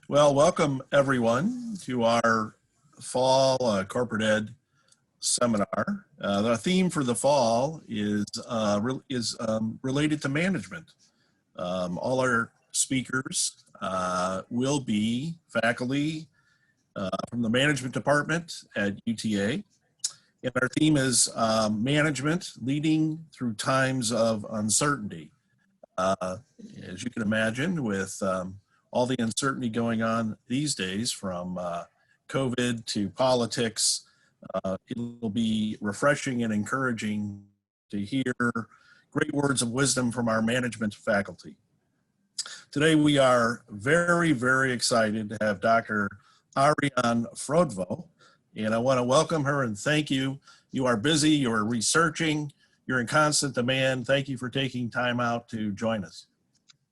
Well, welcome everyone to our fall corporate ed seminar. The theme for the fall is related to management. All our speakers will be faculty from the management department at UTA. And our theme is management leading through times of uncertainty. As you can imagine, with all the uncertainty going on these days, from COVID to politics, it'll be refreshing and encouraging to hear great words of wisdom from our management faculty. Today we are very, very excited to have Dr. Ariane Froidevaux, and I want to welcome her and thank you. You are busy, you're researching, you're in constant demand. Thank you for taking time out to join us.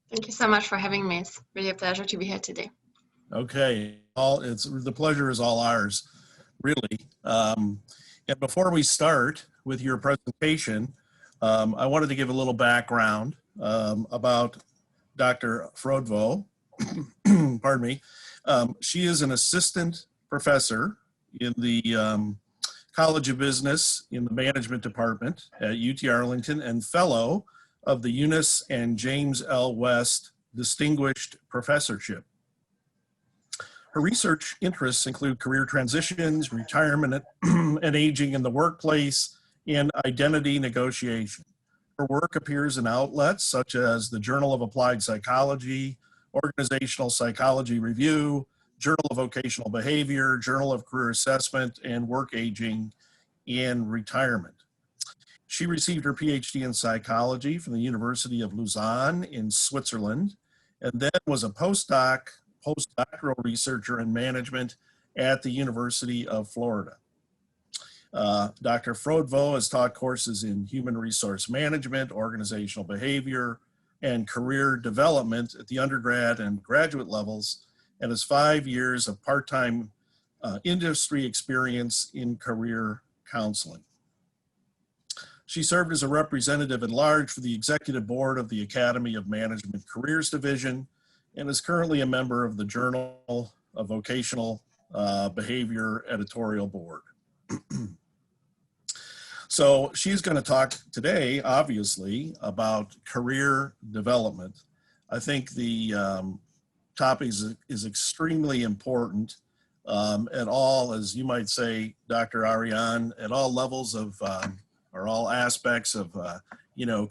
Thank you so much for having me. It's really a pleasure to be here today. Okay, the pleasure is all ours, really. And before we start with your presentation, I wanted to give a little background about Dr. Froidevaux. Pardon me. She is an assistant professor in the College of Business in the Management Department at UT Arlington and fellow of the Eunice and James L. West Distinguished Professorship. Her research interests include career transitions, retirement and aging in the workplace, and identity negotiation. Her work appears in outlets such as the Journal of Applied Psychology, Organizational Psychology Review, Journal of Vocational Behavior, Journal of Career Assessment, and Work Aging and Retirement. She received her PhD in psychology from the University of Lausanne in Switzerland, and then was a postdoctoral researcher in management at the University of Florida. Dr. Froidevaux has taught courses in human resource management, organizational behavior, and career development at the undergrad and graduate levels, and has 5 years of part-time industry experience in career counseling. She served as a representative at large for the executive board of the Academy of Management Careers Division and is currently a member of the Journal of Vocational Behavior editorial board. So she's going to talk today, obviously, about career development. I think the topic is extremely important at all, as you might say, Dr. Ariane, at all levels of or all aspects of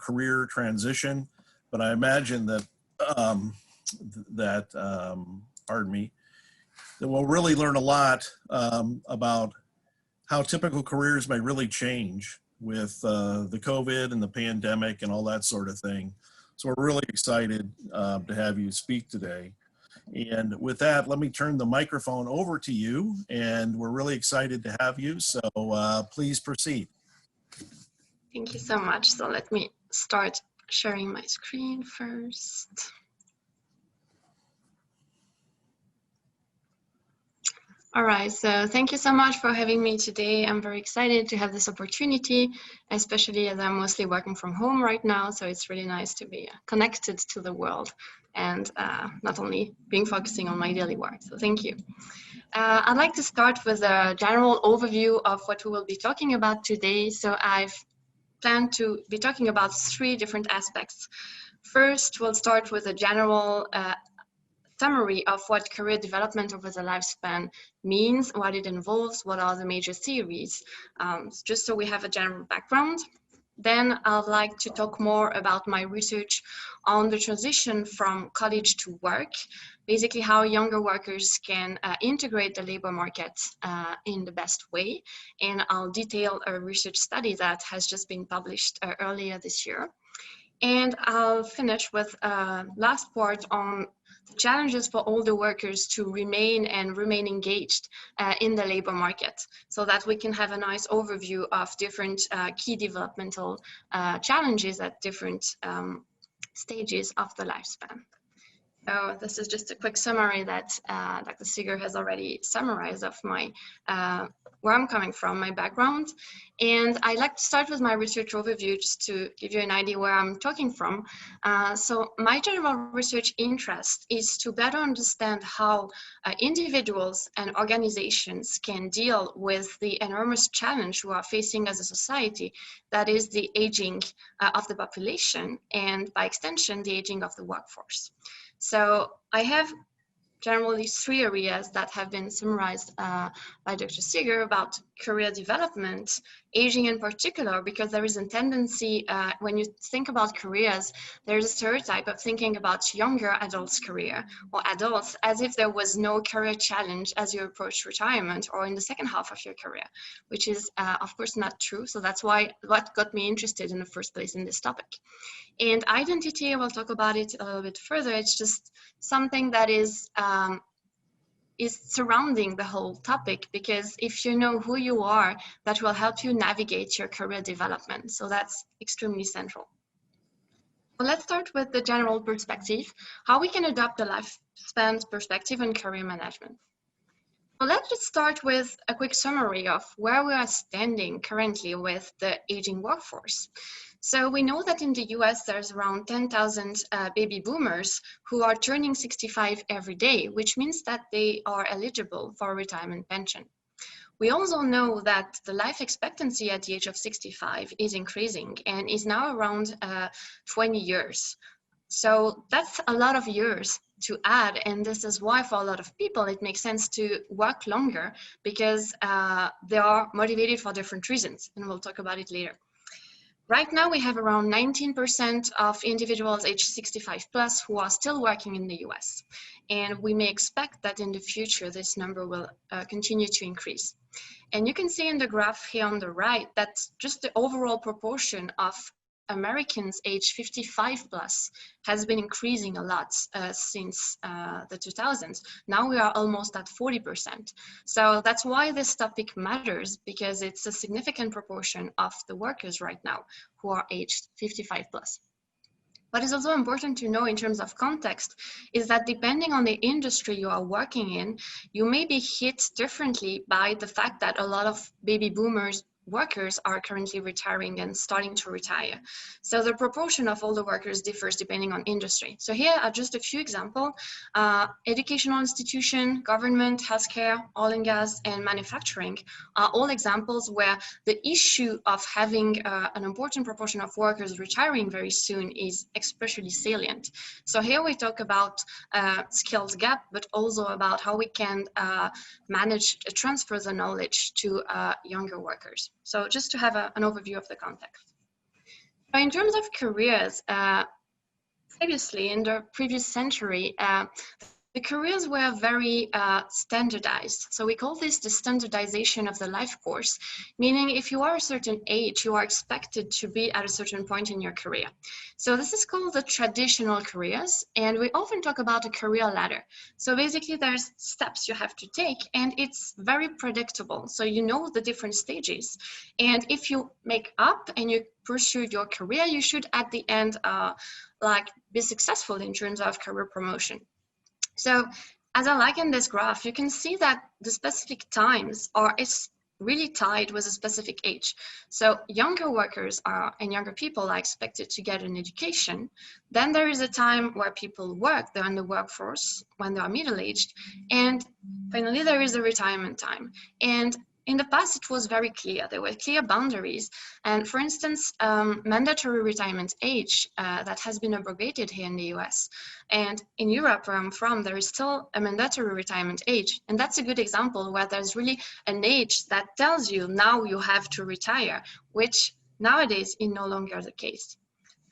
career transition. But I imagine that pardon me, that we'll really learn a lot about how typical careers may really change with the COVID and the pandemic and all that sort of thing. So we're really excited to have you speak today. And with that, let me turn the microphone over to you, and we're really excited to have you. So please proceed. Thank you so much. So let me start sharing my screen first. All right, so thank you so much for having me today. I'm very excited to have this opportunity, especially as I'm mostly working from home right now. So it's really nice to be connected to the world and not only focusing on my daily work. So thank you. I'd like to start with a general overview of what we will be talking about today. So I've planned to be talking about 3 different aspects. First, we'll start with a general summary of what career development over the lifespan means, what it involves, what are the major theories, just so we have a general background. Then I'd like to talk more about my research on the transition from college to work, basically how younger workers can integrate the labor market in the best way. And I'll detail a research study that has just been published earlier this year. And I'll finish with a last part on challenges for older workers to remain engaged in the labor market, so that we can have a nice overview of different key developmental challenges at different stages of the lifespan. So this is just a quick summary that Dr. Seeger has already summarized of my where I'm coming from, my background. And I'd like to start with my research overview just to give you an idea where I'm talking from. So my general research interest is to better understand how individuals and organizations can deal with the enormous challenge we are facing as a society, that is the aging of the population and by extension, the aging of the workforce. So I have generally three areas that have been summarized by Dr. Seeger about career development, aging in particular, because there is a tendency when you think about careers, there's a stereotype of thinking about younger adults' career or adults as if there was no career challenge as you approach retirement or in the second half of your career, which is of course not true. So that's what got me interested in the first place in this topic. And identity, I will talk about it a little bit further. It's just something that is surrounding the whole topic, because if you know who you are, that will help you navigate your career development. So that's extremely central. Well, let's start with the general perspective, how we can adopt the lifespan perspective in career management. Well, let's just start with a quick summary of where we are standing currently with the aging workforce. So we know that in the US, there's around 10,000 baby boomers who are turning 65 every day, which means that they are eligible for a retirement pension. We also know that the life expectancy at the age of 65 is increasing and is now around 20 years. So that's a lot of years to add, and this is why for a lot of people it makes sense to work longer, because they are motivated for different reasons, and we'll talk about it later. Right now we have around 19% of individuals aged 65 plus who are still working in the US, and we may expect that in the future this number will continue to increase. And you can see in the graph here on the right that just the overall proportion of Americans aged 55 plus has been increasing a lot since the 2000s. Now we are almost at 40%. So that's why this topic matters, because it's a significant proportion of the workers right now who are aged 55 plus. What is also important to know in terms of context is that depending on the industry you are working in, you may be hit differently by the fact that a lot of baby boomers workers are currently retiring and starting to retire. So the proportion of older workers differs depending on industry. So here are just a few examples. Educational institution, government, healthcare, oil and gas, and manufacturing are all examples where the issue of having an important proportion of workers retiring very soon is especially salient. So here we talk about skills gap, but also about how we can manage transfer the knowledge to younger workers. So just to have an overview of the context. So in terms of careers, previously in the previous century, the careers were very standardized. So we call this the standardization of the life course, meaning if you are a certain age, you are expected to be at a certain point in your career. So this is called the traditional careers, and we often talk about a career ladder. So basically there's steps you have to take, and it's very predictable. So you know the different stages. And if you make up and you pursue your career, you should at the end be successful in terms of career promotion. So as I like in this graph, you can see that the specific times is really tied with a specific age. So younger workers and younger people are expected to get an education. Then there is a time where people work, they're in the workforce when they are middle-aged. And finally, there is a retirement time. And in the past, it was very clear. There were clear boundaries. And for instance, mandatory retirement age that has been abrogated here in the US. And in Europe, where I'm from, there is still a mandatory retirement age. And that's a good example where there's really an age that tells you now you have to retire, which nowadays is no longer the case.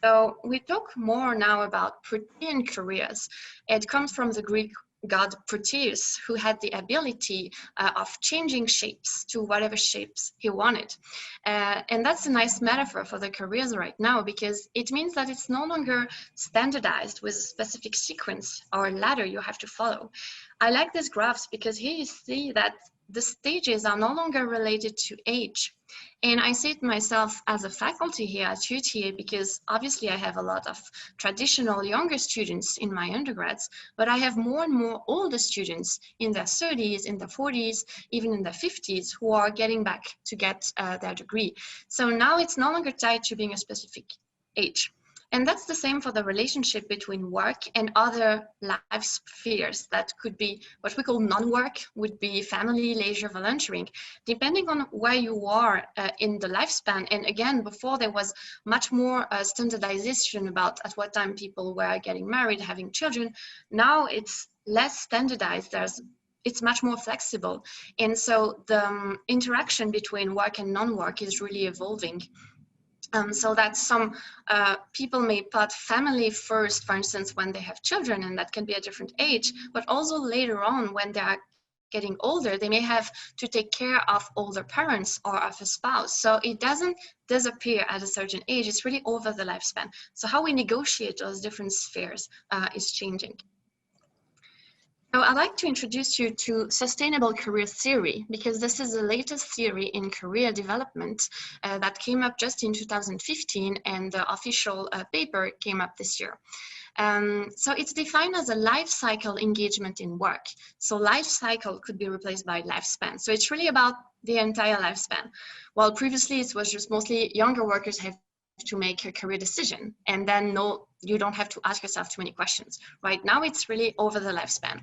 So we talk more now about Protean careers. It comes from the Greek god Proteus, who had the ability of changing shapes to whatever shapes he wanted. And that's a nice metaphor for the careers right now, because it means that it's no longer standardized with a specific sequence or ladder you have to follow. I like these graphs because here you see that the stages are no longer related to age. And I see it myself as a faculty here at UTA because obviously I have a lot of traditional younger students in my undergrads, but I have more and more older students in their 30s, in their 40s, even in their 50s who are getting back to get their degree. So now it's no longer tied to being a specific age. And that's the same for the relationship between work and other life spheres that could be what we call non-work, would be family, leisure, volunteering, depending on where you are in the lifespan. And again, before there was much more standardization about at what time people were getting married, having children. Now it's less standardized. It's much more flexible. And so the interaction between work and non-work is really evolving. So that some people may put family first, for instance, when they have children, and that can be a different age, but also later on when they are getting older, they may have to take care of older parents or of a spouse. So it doesn't disappear at a certain age, it's really over the lifespan. So how we negotiate those different spheres is changing. So I'd like to introduce you to sustainable career theory, because this is the latest theory in career development that came up just in 2015, and the official paper came up this year. So it's defined as a life cycle engagement in work. So life cycle could be replaced by lifespan. So it's really about the entire lifespan. While previously it was just mostly younger workers have to make a career decision, and then you don't have to ask yourself too many questions. Right now it's really over the lifespan,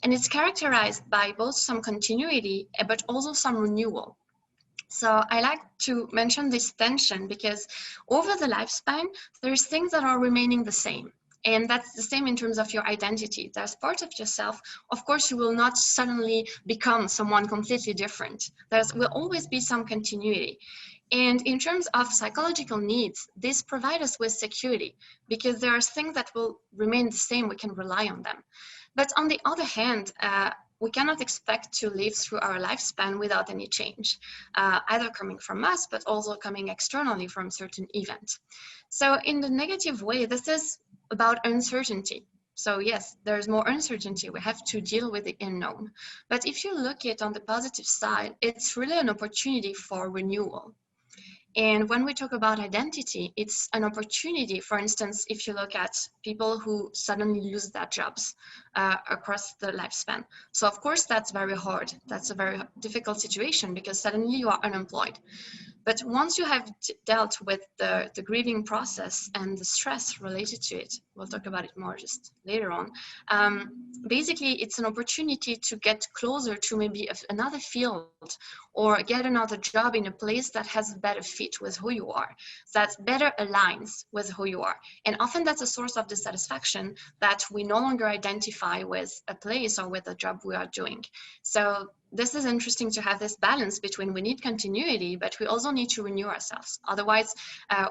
and it's characterized by both some continuity but also some renewal. So I like to mention this tension because over the lifespan there's things that are remaining the same. And that's the same in terms of your identity. There's part of yourself, of course, you will not suddenly become someone completely different. There will always be some continuity. And in terms of psychological needs, this provides us with security because there are things that will remain the same, we can rely on them. But on the other hand, we cannot expect to live through our lifespan without any change, either coming from us, but also coming externally from certain events. So in the negative way, this is about uncertainty. So yes, there's more uncertainty. We have to deal with the unknown. But if you look at it on the positive side, it's really an opportunity for renewal. And when we talk about identity, it's an opportunity. For instance, if you look at people who suddenly lose their jobs across the lifespan. So of course, that's very hard. That's a very difficult situation because suddenly you are unemployed. But once you have dealt with the grieving process and the stress related to it, we'll talk about it more just later on, basically it's an opportunity to get closer to maybe another field or get another job in a place that has a better fit with who you are, that better aligns with who you are. And often that's a source of dissatisfaction that we no longer identify with a place or with a job we are doing. So this is interesting to have this balance between we need continuity, but we also need to renew ourselves. Otherwise,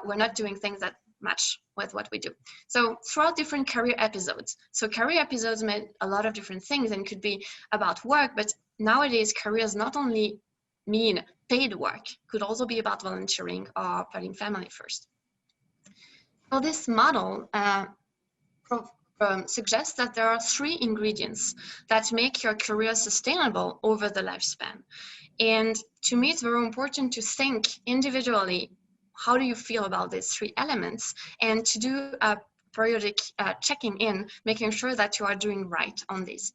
we're not doing things that match with what we do. So throughout different career episodes. So career episodes meant a lot of different things and could be about work, but nowadays careers not only mean paid work, could also be about volunteering or putting family first. So this model suggests that there are 3 ingredients that make your career sustainable over the lifespan. And to me, it's very important to think individually, how do you feel about these 3 elements, and to do a periodic checking in, making sure that you are doing right on these.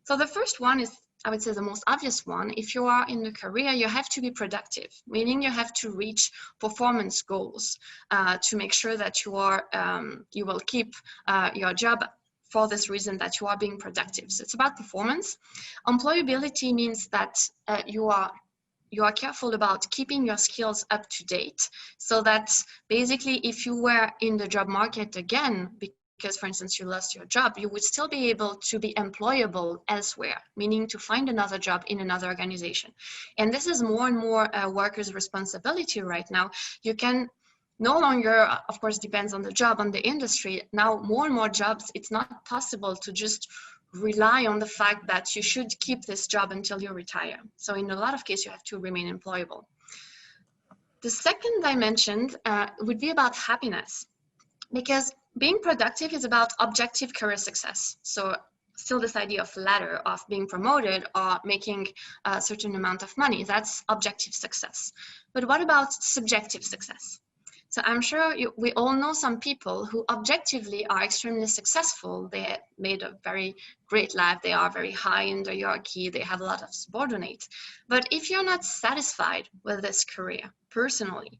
So the first one is, I would say, the most obvious one. If you are in the career, you have to be productive, meaning you have to reach performance goals to make sure that you will keep your job for this reason that you are being productive. So it's about performance. Employability means that you are careful about keeping your skills up to date, so that basically if you were in the job market again, because for instance you lost your job, you would still be able to be employable elsewhere, meaning to find another job in another organization. And this is more and more workers' responsibility right now. You can no longer, of course, depends on the job, on the industry. Now more and more jobs, it's not possible to just rely on the fact that you should keep this job until you retire. So in a lot of cases, you have to remain employable. The second dimension would be about happiness, because being productive is about objective career success. So still this idea of ladder, of being promoted or making a certain amount of money. That's objective success. But what about subjective success? So I'm sure we all know some people who objectively are extremely successful. They made a very great life. They are very high in the hierarchy. They have a lot of subordinates. But if you're not satisfied with this career personally,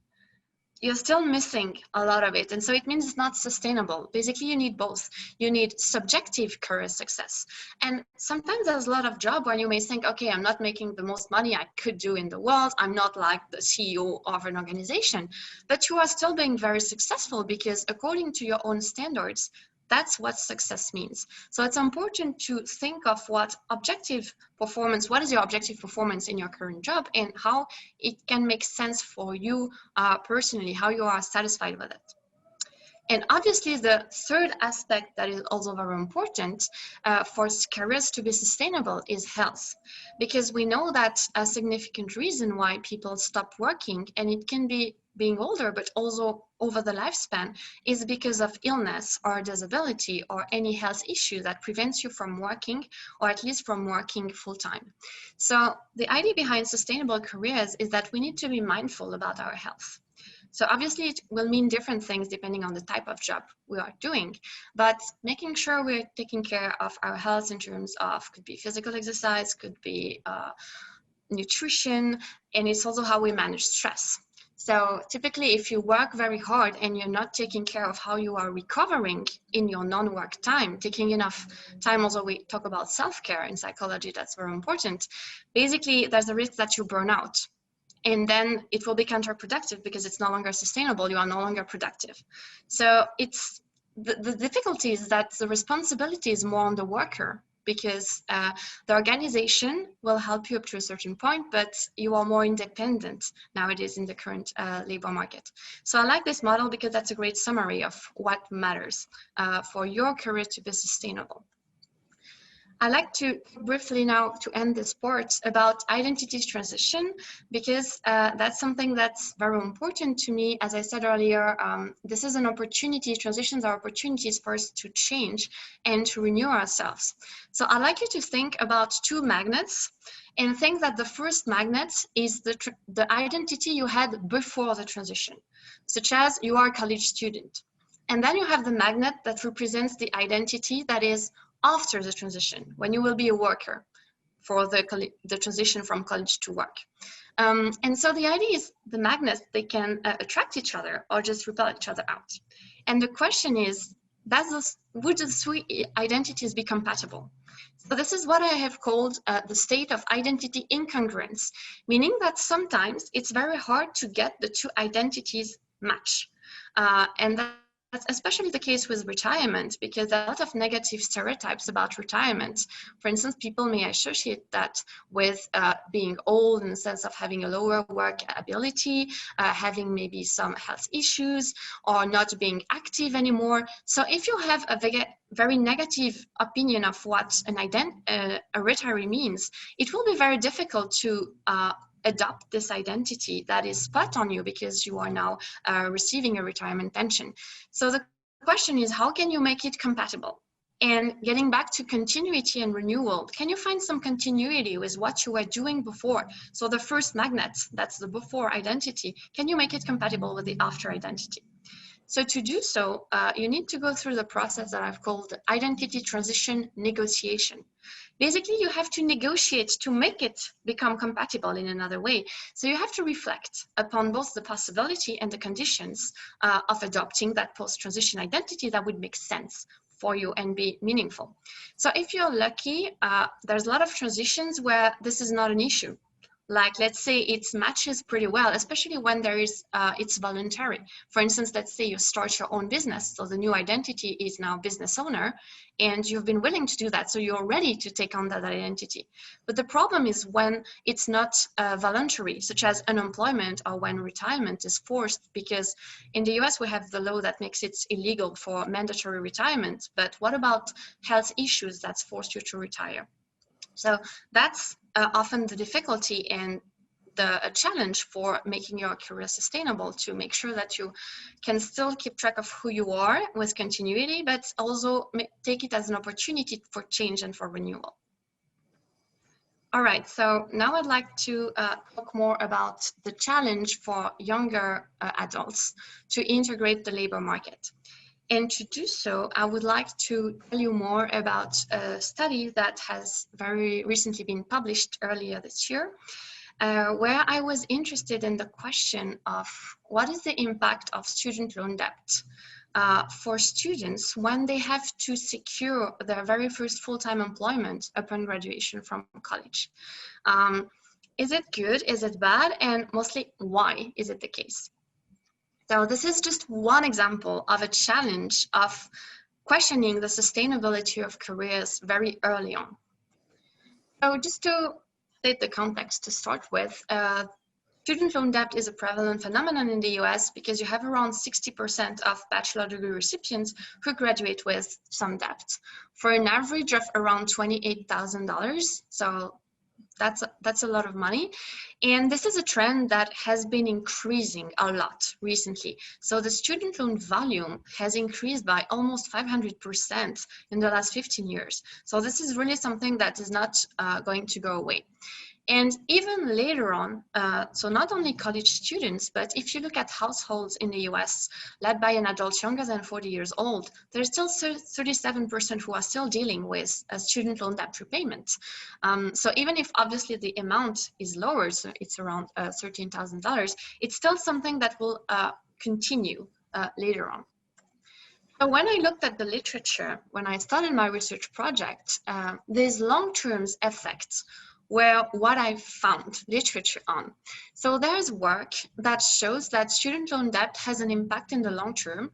you're still missing a lot of it. And so it means it's not sustainable. Basically, you need both. You need subjective career success. And sometimes there's a lot of job where you may think, okay, I'm not making the most money I could do in the world. I'm not like the CEO of an organization, but you are still being very successful because according to your own standards, that's what success means. So it's important to think of what objective performance, what is your objective performance in your current job and how it can make sense for you personally, how you are satisfied with it. And obviously the third aspect that is also very important for careers to be sustainable is health, because we know that a significant reason why people stop working, and it can be being older, but also over the lifespan, is because of illness or disability or any health issue that prevents you from working, or at least from working full time. So the idea behind sustainable careers is that we need to be mindful about our health. So obviously it will mean different things depending on the type of job we are doing, but making sure we're taking care of our health in terms of, could be physical exercise, could be nutrition, and it's also how we manage stress. So typically if you work very hard and you're not taking care of how you are recovering in your non-work time, taking enough time, also we talk about self-care in psychology, that's very important. Basically there's a risk that you burn out. And then it will be counterproductive because it's no longer sustainable, you are no longer productive. So it's the difficulty is that the responsibility is more on the worker, because the organization will help you up to a certain point, but you are more independent nowadays in the current labor market. So I like this model because that's a great summary of what matters for your career to be sustainable. I'd like to briefly now to end this part about identity transition, because that's something that's very important to me. As I said earlier, this is an opportunity, transitions are opportunities for us to change and to renew ourselves. So I'd like you to think about two magnets and think that the first magnet is the identity you had before the transition, such as you are a college student. And then you have the magnet that represents the identity that is after the transition, when you will be a worker for the transition from college to work. And so the idea is the magnets, they can attract each other or just repel each other out. And the question is, would the three identities be compatible? So this is what I have called the state of identity incongruence, meaning that sometimes it's very hard to get the two identities match. And that's especially the case with retirement, because there are a lot of negative stereotypes about retirement. For instance, people may associate that with being old in the sense of having a lower work ability, having maybe some health issues, or not being active anymore. So if you have a very negative opinion of what a retiree means, it will be very difficult to adopt this identity that is spot on you because you are now receiving a retirement pension. So the question is, how can you make it compatible? And getting back to continuity and renewal, can you find some continuity with what you were doing before? So the first magnet, that's the before identity, can you make it compatible with the after identity? So to do so, you need to go through the process that I've called identity transition negotiation. Basically, you have to negotiate to make it become compatible in another way. So you have to reflect upon both the possibility and the conditions of adopting that post-transition identity that would make sense for you and be meaningful. So if you're lucky, there's a lot of transitions where this is not an issue. Like, let's say it matches pretty well, especially when there is, it's voluntary. For instance, let's say you start your own business. So the new identity is now business owner, and you've been willing to do that. So you're ready to take on that identity. But the problem is when it's not voluntary, such as unemployment or when retirement is forced, because in the US, we have the law that makes it illegal for mandatory retirement. But what about health issues that's forced you to retire? So that's often the difficulty, and a challenge for making your career sustainable, to make sure that you can still keep track of who you are with continuity, but also take it as an opportunity for change and for renewal. All right, so now I'd like to talk more about the challenge for younger adults to integrate the labor market. And to do so, I would like to tell you more about a study that has very recently been published earlier this year, where I was interested in the question of what is the impact of student loan debt for students when they have to secure their very first full-time employment upon graduation from college. Is it good? Is it bad? And mostly, why is it the case? So this is just one example of a challenge of questioning the sustainability of careers very early on. So just to state the context to start with, student loan debt is a prevalent phenomenon in the US because you have around 60% of bachelor degree recipients who graduate with some debt, for an average of around $28,000. So that's a lot of money. And this is a trend that has been increasing a lot recently. So the student loan volume has increased by almost 500% in the last 15 years. So this is really something that is not going to go away. And even later on, so not only college students, but if you look at households in the US led by an adult younger than 40 years old, there's still 37% who are still dealing with a student loan debt repayment. So even if obviously the amount is lower, so it's around $13,000, it's still something that will continue later on. So when I looked at the literature, when I started my research project, these long-term effects were what I found literature on. So there's work that shows that student loan debt has an impact in the long term,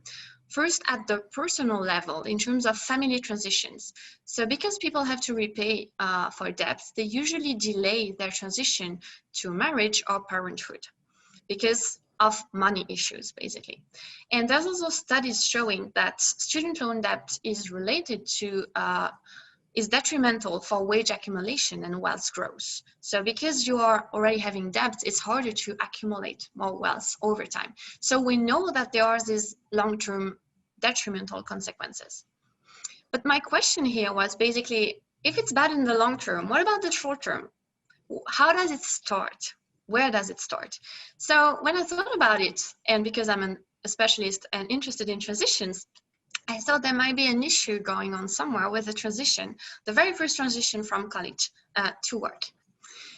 first at the personal level in terms of family transitions. So because people have to repay for debts, they usually delay their transition to marriage or parenthood because of money issues, basically. And there's also studies showing that student loan debt is related to is detrimental for wage accumulation and wealth growth. So because you are already having debts, it's harder to accumulate more wealth over time. So we know that there are these long-term detrimental consequences. But my question here was basically, if it's bad in the long term, what about the short term? How does it start? Where does it start? So when I thought about it, and because I'm a specialist and interested in transitions, I thought there might be an issue going on somewhere with the transition, the very first transition from college to work.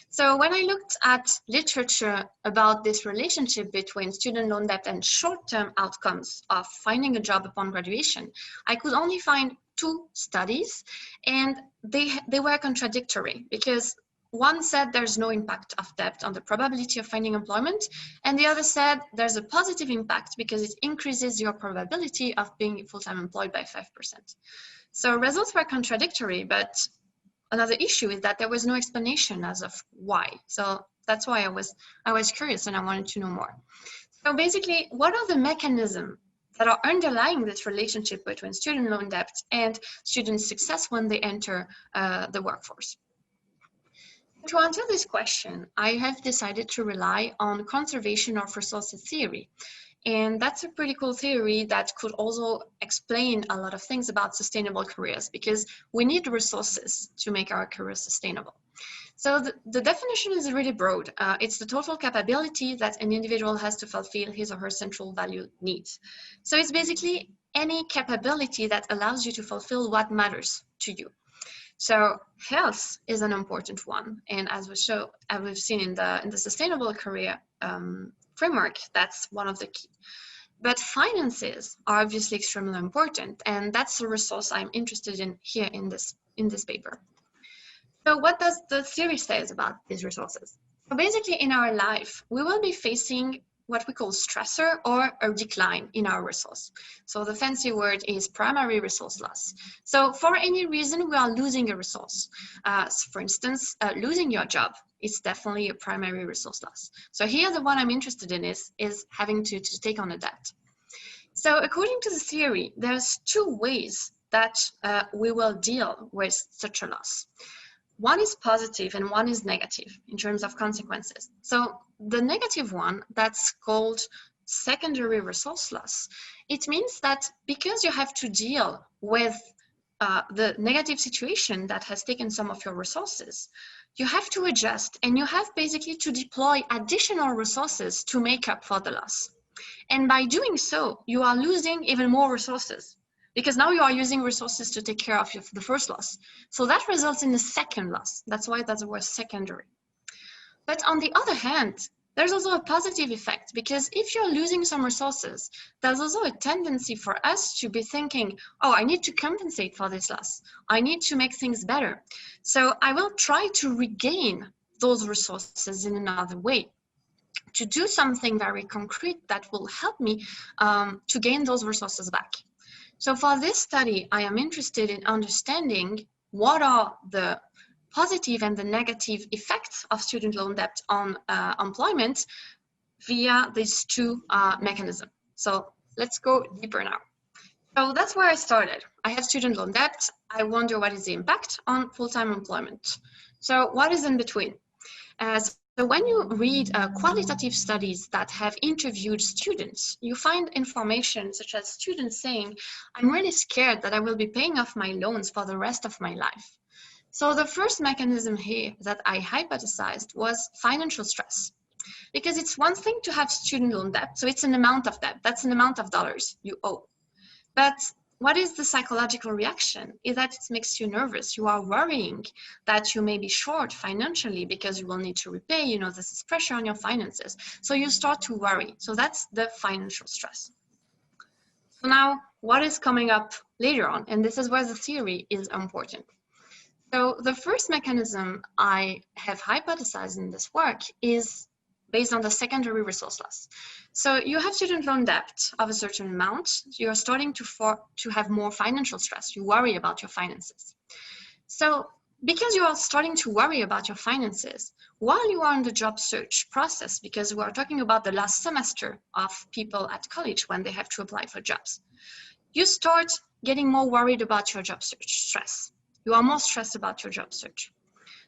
So when I looked at literature about this relationship between student loan debt and short-term outcomes of finding a job upon graduation, I could only find 2 studies, and they were contradictory because one said there's no impact of debt on the probability of finding employment, and the other said there's a positive impact because it increases your probability of being full-time employed by 5%. So results were contradictory, but another issue is that there was no explanation as of why. So that's why I was curious and I wanted to know more. So basically, what are the mechanisms that are underlying this relationship between student loan debt and student success when they enter the workforce? To answer this question, I have decided to rely on conservation of resources theory. And that's a pretty cool theory that could also explain a lot of things about sustainable careers, because we need resources to make our careers sustainable. So the definition is really broad. It's the total capability that an individual has to fulfill his or her central value needs. So it's basically any capability that allows you to fulfill what matters to you. So health is an important one, and as we've seen in the sustainable career framework, that's one of the key. But finances are obviously extremely important, and that's the resource I'm interested in here in this paper. So what does the theory say about these resources? So basically, in our life, we will be facing what we call stressor or a decline in our resource. So the fancy word is primary resource loss. So for any reason, we are losing a resource. For instance, losing your job is definitely a primary resource loss. So here, the one I'm interested in is having to take on a debt. So according to the theory, there's 2 ways that we will deal with such a loss. one is positive and one is negative in terms of consequences. So the negative one, that's called secondary resource loss. It means that because you have to deal with the negative situation that has taken some of your resources, you have to adjust and you have basically to deploy additional resources to make up for the loss. And by doing so, you are losing even more resources because now you are using resources to take care of the first loss. So that results in the second loss. That's why that's the word secondary. But on the other hand, there's also a positive effect because if you're losing some resources, there's also a tendency for us to be thinking, oh, I need to compensate for this loss. I need to make things better. So I will try to regain those resources in another way, to do something very concrete that will help me to gain those resources back. So for this study, I am interested in understanding what are the positive and the negative effects of student loan debt on employment via these two mechanisms. So let's go deeper now. So that's where I started. I have student loan debt. I wonder what is the impact on full-time employment. So what is in between? So when you read qualitative studies that have interviewed students, you find information such as students saying, I'm really scared that I will be paying off my loans for the rest of my life. So the first mechanism here that I hypothesized was financial stress. Because it's one thing to have student loan debt, so it's an amount of debt, that's an amount of dollars you owe. But what is the psychological reaction? Is that it makes you nervous. You are worrying that you may be short financially because you will need to repay, you know, this is pressure on your finances. So you start to worry. So that's the financial stress. So now what is coming up later on? And this is where the theory is important. So the first mechanism I have hypothesized in this work is based on the secondary resource loss. So you have student loan debt of a certain amount. You're starting to have more financial stress. You worry about your finances. So because you are starting to worry about your finances, while you are in the job search process, because we are talking about the last semester of people at college when they have to apply for jobs, you start getting more worried about your job search stress. You are more stressed about your job search.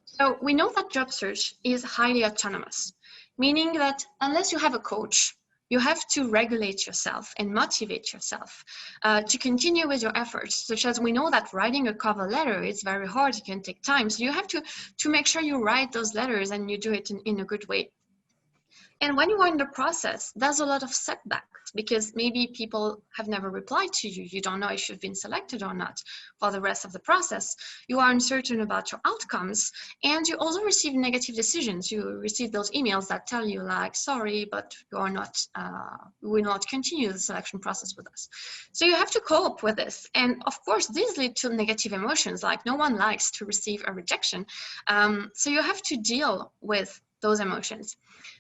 So we know that job search is highly autonomous, meaning that unless you have a coach, you have to regulate yourself and motivate yourself to continue with your efforts, such as we know that writing a cover letter is very hard, it can take time. So you have to make sure you write those letters and you do it in a good way. And when you are in the process, there's a lot of setbacks because maybe people have never replied to you. You don't know if you've been selected or not for the rest of the process. You are uncertain about your outcomes, and you also receive negative decisions. You receive those emails that tell you like, sorry, but you are not, we will not continue the selection process with us. So you have to cope with this. And of course, these lead to negative emotions, like no one likes to receive a rejection. So you have to deal with those emotions.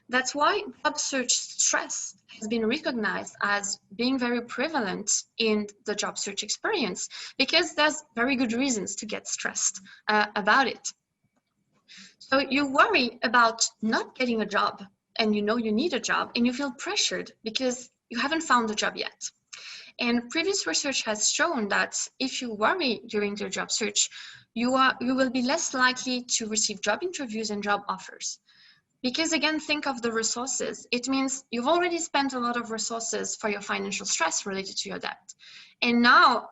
That's why job search stress has been recognized as being very prevalent in the job search experience, because there's very good reasons to get stressed about it. So you worry about not getting a job, and you know you need a job, and you feel pressured because you haven't found a job yet. And previous research has shown that if you worry during your job search, you will be less likely to receive job interviews and job offers. Because again, think of the resources. It means you've already spent a lot of resources for your financial stress related to your debt. And now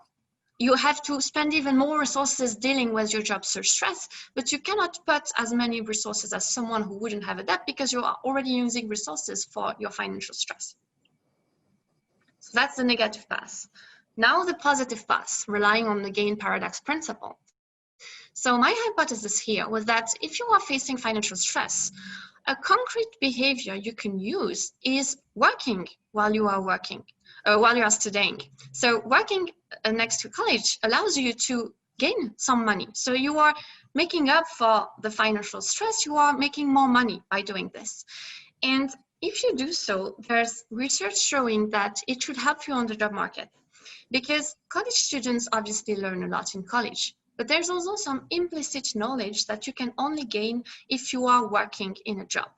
you have to spend even more resources dealing with your job search stress, but you cannot put as many resources as someone who wouldn't have a debt because you are already using resources for your financial stress. So that's the negative path. Now the positive path, relying on the gain paradox principle. So my hypothesis here was that if you are facing financial stress, a concrete behavior you can use is working while you are working, while you are studying. So working next to college allows you to gain some money. So you are making up for the financial stress, you are making more money by doing this. And if you do so, there's research showing that it should help you on the job market, because college students obviously learn a lot in college. But there's also some implicit knowledge that you can only gain if you are working in a job,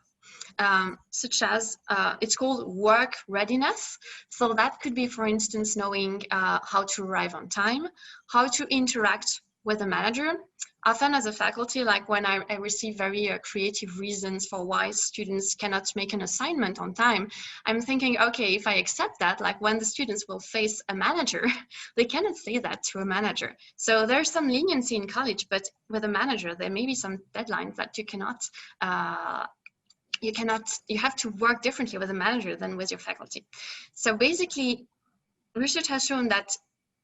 such as it's called work readiness. So that could be, for instance, knowing how to arrive on time, how to interact with a manager. Often as a faculty, like when I receive very creative reasons for why students cannot make an assignment on time, I'm thinking, okay, if I accept that, like when the students will face a manager, they cannot say that to a manager. So there's some leniency in college, but with a manager, there may be some deadlines that you cannot, you have to work differently with a manager than with your faculty. So basically, research has shown that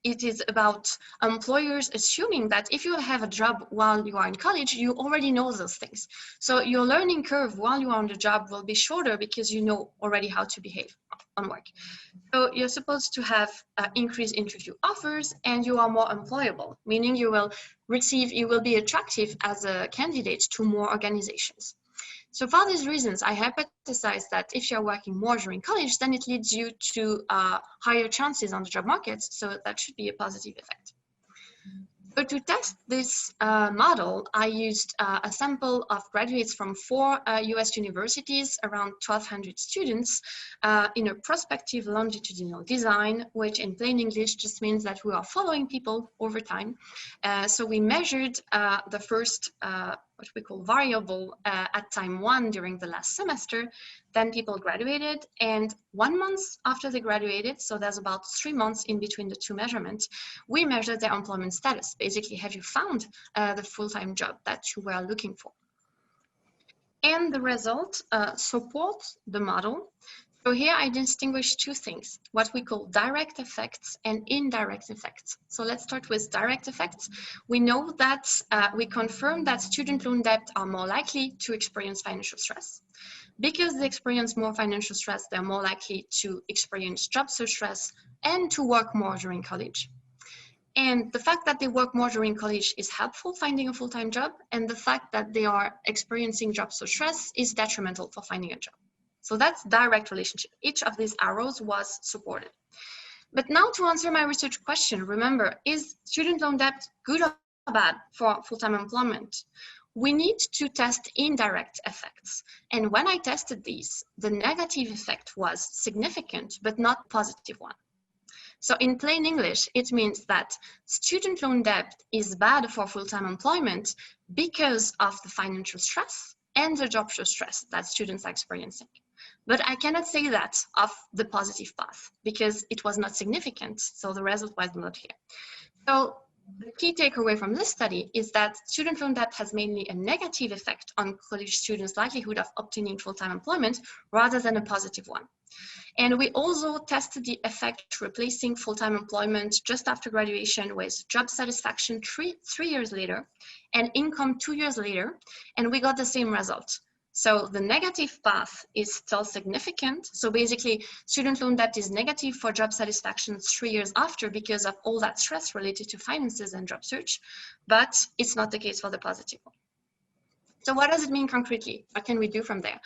it is about employers assuming that if you have a job while you are in college, you already know those things. So your learning curve while you are on the job will be shorter because you know already how to behave on work. So you're supposed to have increased interview offers and you are more employable, meaning you will be attractive as a candidate to more organizations. So for these reasons, I hypothesize that if you're working more during college, then it leads you to higher chances on the job market. So that should be a positive effect. So to test this model, I used a sample of graduates from 4 US universities, around 1,200 students, in a prospective longitudinal design, which in plain English just means that we are following people over time. So we measured the first, what we call variable at time 1 during the last semester. Then people graduated, and 1 month after they graduated, so there's about 3 months in between the two measurements, we measured their employment status. Basically, have you found the full-time job that you were looking for? And the result supports the model. So here I distinguish 2 things, what we call direct effects and indirect effects. So let's start with direct effects. We know that we confirm that student loan debt are more likely to experience financial stress. Because they experience more financial stress, they're more likely to experience job search stress and to work more during college. And the fact that they work more during college is helpful finding a full-time job, and the fact that they are experiencing job search stress is detrimental for finding a job. So that's direct relationship. Each of these arrows was supported. But now to answer my research question, remember, is student loan debt good or bad for full-time employment? We need to test indirect effects. And when I tested these, the negative effect was significant, but not positive one. So in plain English, it means that student loan debt is bad for full-time employment because of the financial stress and the job search stress that students are experiencing. But I cannot say that of the positive path because it was not significant, so the result was not here. So the key takeaway from this study is that student loan debt has mainly a negative effect on college students' likelihood of obtaining full-time employment rather than a positive one. And we also tested the effect replacing full-time employment just after graduation with job satisfaction three years later and income 2 years later, and we got the same result. So the negative path is still significant. So basically, student loan debt is negative for job satisfaction 3 years after because of all that stress related to finances and job search, but it's not the case for the positive one. So what does it mean concretely? What can we do from there?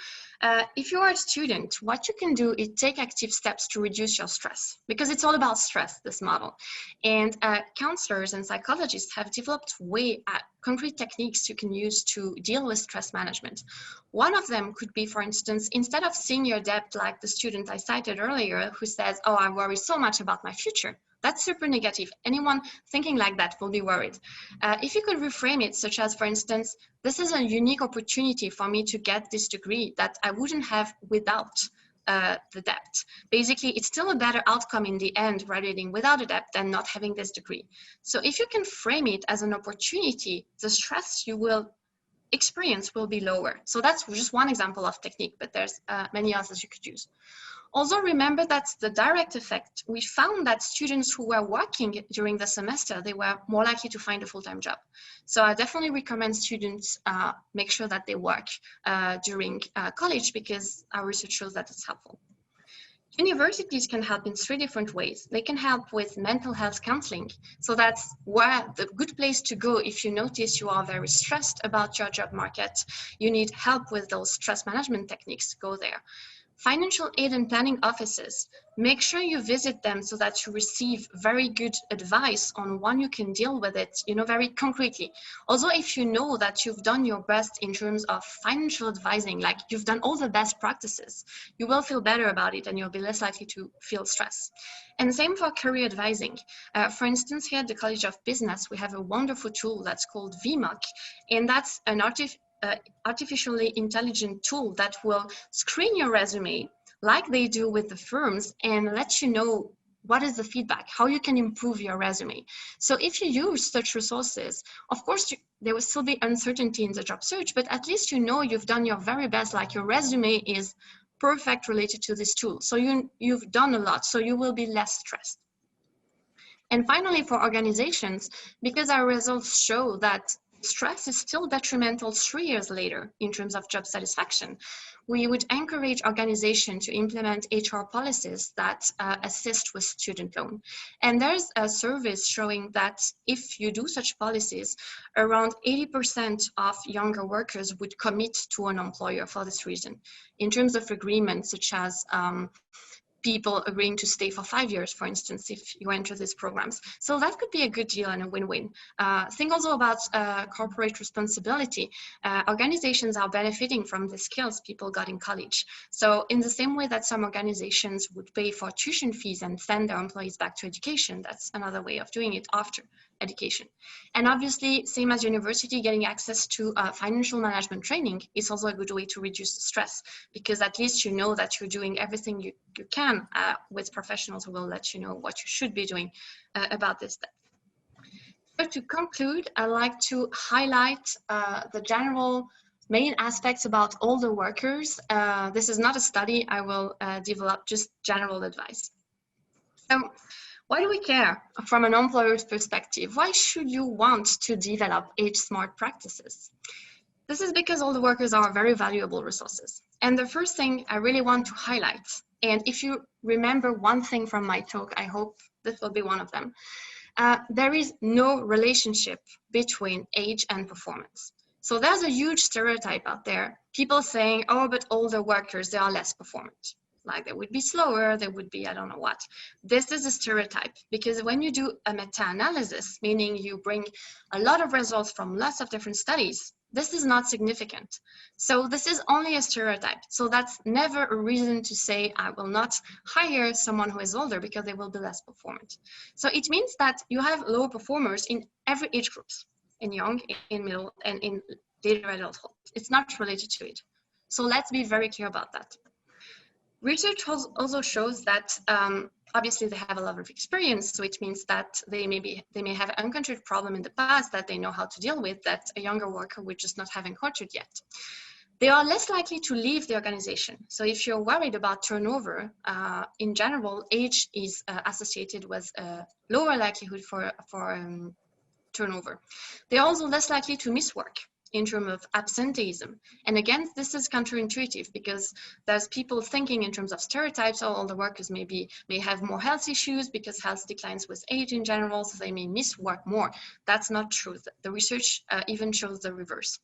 If you are a student, what you can do is take active steps to reduce your stress, because it's all about stress, this model. And counselors and psychologists have developed concrete techniques you can use to deal with stress management. One of them could be, for instance, instead of seeing your debt like the student I cited earlier who says, oh, I worry so much about my future. That's super negative. Anyone thinking like that will be worried. If you could reframe it, such as, for instance, this is a unique opportunity for me to get this degree that I wouldn't have without the debt. Basically, it's still a better outcome in the end graduating without a debt than not having this degree. So if you can frame it as an opportunity, the stress you will experience will be lower. So that's just one example of technique, but there's many others you could use. Also remember that the direct effect, we found that students who were working during the semester, they were more likely to find a full-time job. So I definitely recommend students make sure that they work during college because our research shows that it's helpful. Universities can help in 3 different ways. They can help with mental health counseling. So that's where the good place to go if you notice you are very stressed about your job market, you need help with those stress management techniques, go there. Financial aid and planning offices, make sure you visit them so that you receive very good advice on when you can deal with it, very concretely. Also, if you know that you've done your best in terms of financial advising, like you've done all the best practices, you will feel better about it and you'll be less likely to feel stress. And same for career advising. For instance, here at the College of Business, we have a wonderful tool that's called VMOC, and that's an artificially intelligent tool that will screen your resume like they do with the firms and let you know what is the feedback, how you can improve your resume. So if you use such resources, of course, there will still be uncertainty in the job search, but at least you've done your very best, like your resume is perfect related to this tool. So you've done a lot, so you will be less stressed. And finally, for organizations, because our results show that stress is still detrimental 3 years later in terms of job satisfaction, we would encourage organizations to implement HR policies that assist with student loan. And there's a survey showing that if you do such policies, around 80% of younger workers would commit to an employer for this reason. In terms of agreements such as people agreeing to stay for 5 years, for instance, if you enter these programs. So that could be a good deal and a win-win. Think also about corporate responsibility. Organizations are benefiting from the skills people got in college. So in the same way that some organizations would pay for tuition fees and send their employees back to education, that's another way of doing it after education. And obviously, same as university, getting access to financial management training is also a good way to reduce the stress, because at least you know that you're doing everything you can with professionals who will let you know what you should be doing about this step. So to conclude, I'd like to highlight the general main aspects about older workers. This is not a study. I will develop just general advice. So why do we care from an employer's perspective? Why should you want to develop age-smart practices? This is because older workers are very valuable resources. And the first thing I really want to highlight, and if you remember one thing from my talk, I hope this will be one of them. There is no relationship between age and performance. So there's a huge stereotype out there. People saying, oh, but older workers, they are less performant. Like they would be slower, they would be, I don't know what. This is a stereotype, because when you do a meta-analysis, meaning you bring a lot of results from lots of different studies, this is not significant. So this is only a stereotype. So that's never a reason to say I will not hire someone who is older because they will be less performant. So it means that you have low performers in every age groups, in young, in middle, and in later adulthood. It's not related to it. So let's be very clear about that. Research also shows that obviously they have a lot of experience, so it means that they may have an uncontrolled problem in the past that they know how to deal with that a younger worker would just not have encountered yet. They are less likely to leave the organization. So if you're worried about turnover, in general, age is associated with a lower likelihood for turnover. They're also less likely to miss work in terms of absenteeism. And again, this is counterintuitive because there's people thinking in terms of stereotypes, oh, older workers may have more health issues because health declines with age in general, so they may miss work more. That's not true. The research even shows the reverse.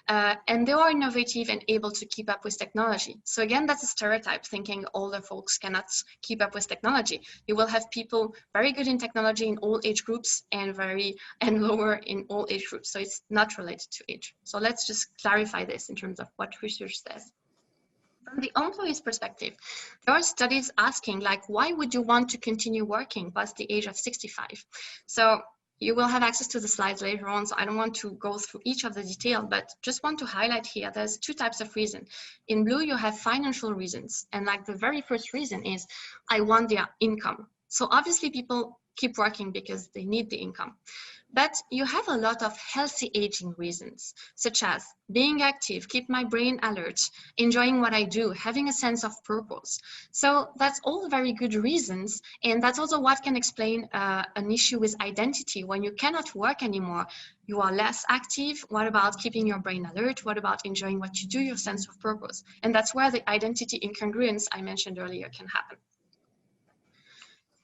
And they are innovative and able to keep up with technology. So again, that's a stereotype, thinking older folks cannot keep up with technology. You will have people very good in technology in all age groups and lower in all age groups. So it's not related to age. So let's just clarify this in terms of what research says. From the employee's perspective, there are studies asking, like, why would you want to continue working past the age of 65? So you will have access to the slides later on, so I don't want to go through each of the detail, but just want to highlight here, there's two types of reason. In blue, you have financial reasons. And like the very first reason is, I want their income. So obviously people keep working because they need the income. But you have a lot of healthy aging reasons, such as being active, keep my brain alert, enjoying what I do, having a sense of purpose. So that's all very good reasons. And that's also what can explain an issue with identity. When you cannot work anymore, you are less active. What about keeping your brain alert? What about enjoying what you do, your sense of purpose? And that's where the identity incongruence I mentioned earlier can happen.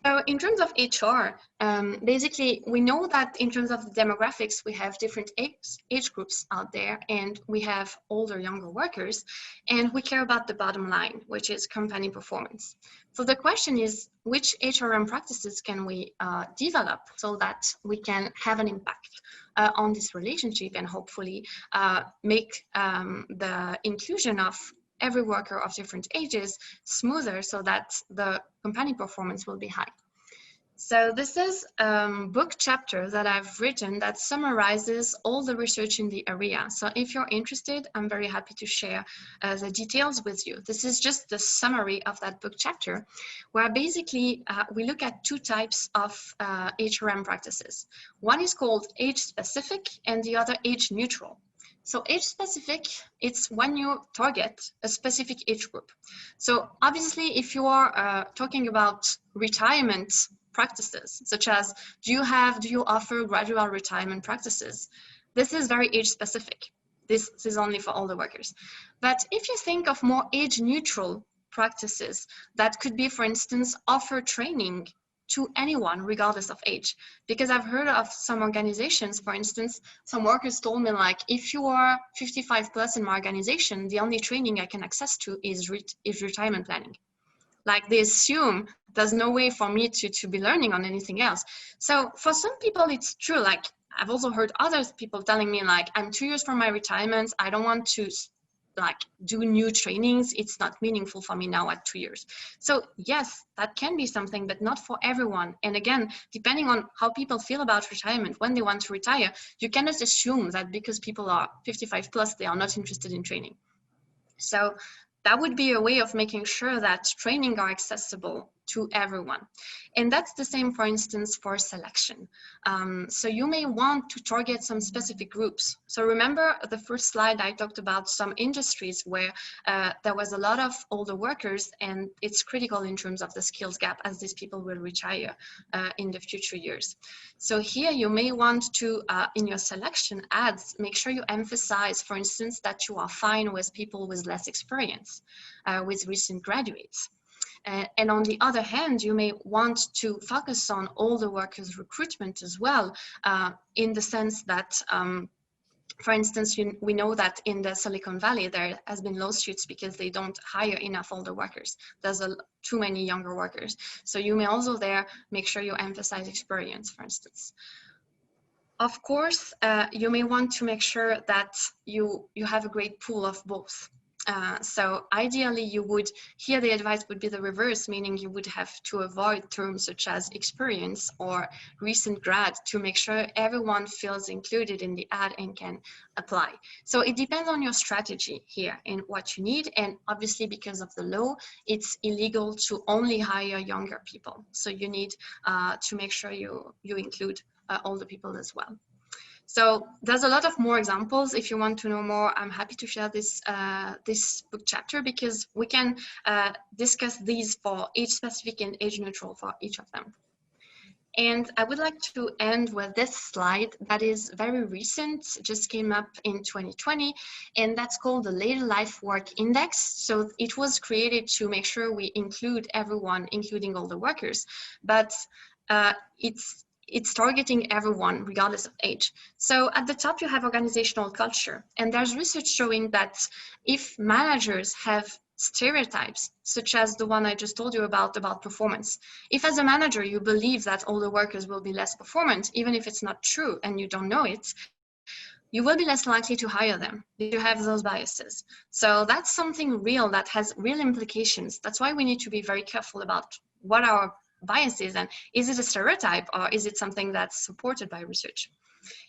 So in terms of HR, basically, we know that in terms of the demographics, we have different age groups out there, and we have older, younger workers, and we care about the bottom line, which is company performance. So the question is, which HRM practices can we develop so that we can have an impact on this relationship and hopefully make the inclusion of every worker of different ages smoother so that the company performance will be high. So this is a book chapter that I've written that summarizes all the research in the area. So if you're interested, I'm very happy to share the details with you. This is just the summary of that book chapter, where basically we look at two types of HRM practices. One is called age-specific and the other age-neutral. So age-specific, it's when you target a specific age group. So obviously, if you are talking about retirement practices, such as do you offer gradual retirement practices? This is very age-specific. This is only for older workers. But if you think of more age-neutral practices, that could be, for instance, offer training to anyone regardless of age, because I've heard of some organizations, for instance, some workers told me, like, if you are 55 plus in my organization, the only training I can access to is retirement planning. Like, they assume there's no way for me to be learning on anything else. So for some people it's true. Like, I've also heard other people telling me, like, I'm 2 years from my retirement, I don't want to like do new trainings, it's not meaningful for me now at 2 years. So yes, that can be something, but not for everyone. And again, depending on how people feel about retirement, when they want to retire, you cannot assume that because people are 55 plus, they are not interested in training. So that would be a way of making sure that training are accessible to everyone. And that's the same, for instance, for selection. So you may want to target some specific groups. So remember the first slide, I talked about some industries where there was a lot of older workers, and it's critical in terms of the skills gap as these people will retire in the future years. So here you may want to, in your selection ads, make sure you emphasize, for instance, that you are fine with people with less experience, with recent graduates. And on the other hand, you may want to focus on older workers recruitment as well, in the sense that, for instance, we know that in the Silicon Valley, there has been lawsuits because they don't hire enough older workers. There's too many younger workers. So you may also there make sure you emphasize experience, for instance. Of course, you may want to make sure that you have a great pool of both. So ideally you would, here the advice would be the reverse, meaning you would have to avoid terms such as experience or recent grad to make sure everyone feels included in the ad and can apply. So it depends on your strategy here and what you need. And obviously because of the law, it's illegal to only hire younger people. So you need to make sure you include older people as well. So there's a lot of more examples. If you want to know more, I'm happy to share this book chapter, because we can discuss these for age specific and age neutral for each of them. And I would like to end with this slide that is very recent, just came up in 2020, and that's called the Later Life Work Index. So it was created to make sure we include everyone, including all the workers, but it's targeting everyone regardless of age. So at the top you have organizational culture, and there's research showing that if managers have stereotypes such as the one I just told you about performance, if as a manager you believe that older workers will be less performant, even if it's not true and you don't know it, you will be less likely to hire them if you have those biases. So that's something real that has real implications. That's why we need to be very careful about what our biases, and is it a stereotype or is it something that's supported by research?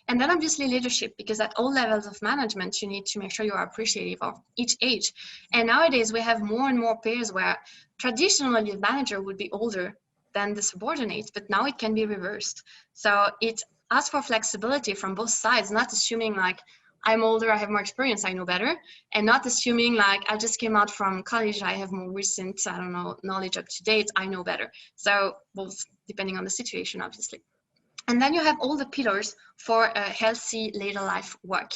And then obviously leadership, because at all levels of management you need to make sure you are appreciative of each age. And nowadays we have more and more pairs where traditionally the manager would be older than the subordinates, but now it can be reversed. So it asks for flexibility from both sides, not assuming like, I'm older, I have more experience, I know better, and not assuming like, I just came out from college, I have more recent, I don't know, knowledge up to date, I know better. So both, depending on the situation, obviously. And then you have all the pillars for a healthy later life work.